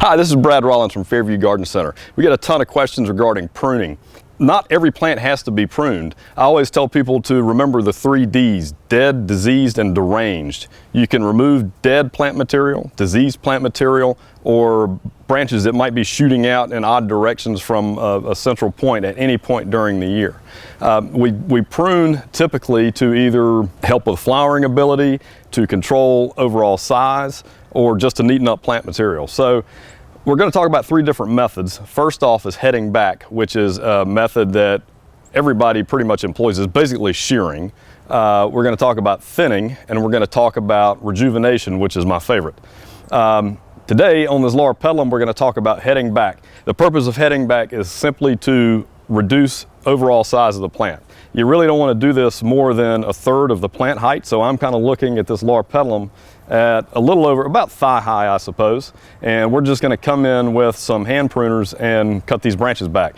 Hi, this is Brad Rollins from Fairview Garden Center. We get a ton of questions regarding pruning. Not every plant has to be pruned. I always tell people to remember the 3 Ds: dead, diseased, and deranged. You can remove dead plant material, diseased plant material, or branches that might be shooting out in odd directions from a central point at any point during the year. We prune typically to either help with flowering ability, to control overall size, or just to neaten up plant material. So we're going to talk about 3 different methods. First off is heading back, which is a method that everybody pretty much employs. It's basically shearing. We're going to talk about thinning, and we're going to talk about rejuvenation, which is my favorite. Today on this lower pedalum, we're going to talk about heading back. The purpose of heading back is simply to reduce overall size of the plant. You really don't want to do this more than 1/3 of the plant height, so I'm kind of looking at this lower pedalum at a little over, about thigh high, I suppose, and we're just going to come in with some hand pruners and cut these branches back.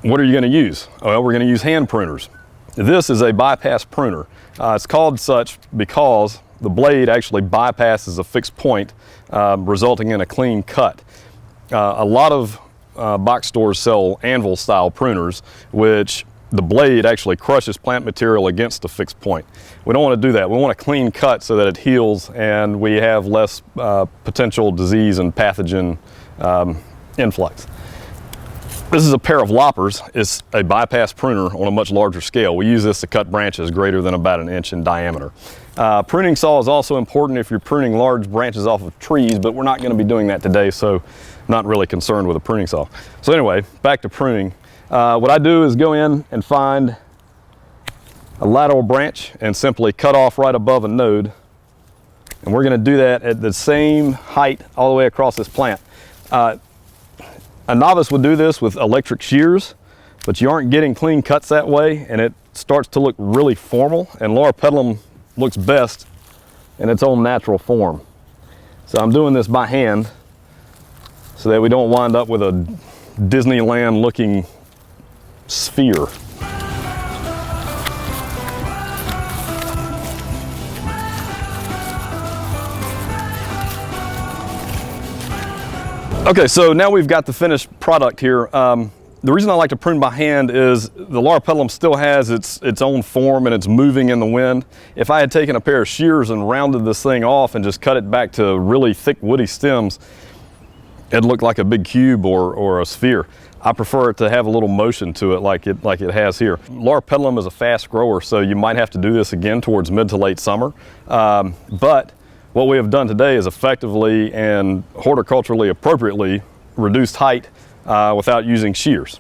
What are you going to use? Well, we're going to use hand pruners. This is a bypass pruner. It's called such because the blade actually bypasses a fixed point, resulting in a clean cut. A lot of box stores sell anvil style pruners, which the blade actually crushes plant material against the fixed point. We don't want to do that. We want a clean cut so that it heals and we have less potential disease and pathogen influx. This is a pair of loppers. It's a bypass pruner on a much larger scale. We use this to cut branches greater than about 1 inch in diameter. Pruning saw is also important if you're pruning large branches off of trees, but we're not going to be doing that today, so not really concerned with a pruning saw. So anyway, back to pruning. What I do is go in and find a lateral branch and simply cut off right above a node. And we're going to do that at the same height all the way across this plant. A novice would do this with electric shears, but you aren't getting clean cuts that way, and it starts to look really formal, and lower pedalum looks best in its own natural form. So I'm doing this by hand so that we don't wind up with a Disneyland looking sphere. Okay, so now we've got the finished product here. The reason I like to prune by hand is the lower pedalum still has its own form and it's moving in the wind. If I had taken a pair of shears and rounded this thing off and just cut it back to really thick woody stems, it'd look like a big cube or a sphere. I prefer it to have a little motion to it like it has here. Lower pedalum is a fast grower, so you might have to do this again towards mid to late summer. But what we have done today is effectively and horticulturally appropriately reduced height without using shears.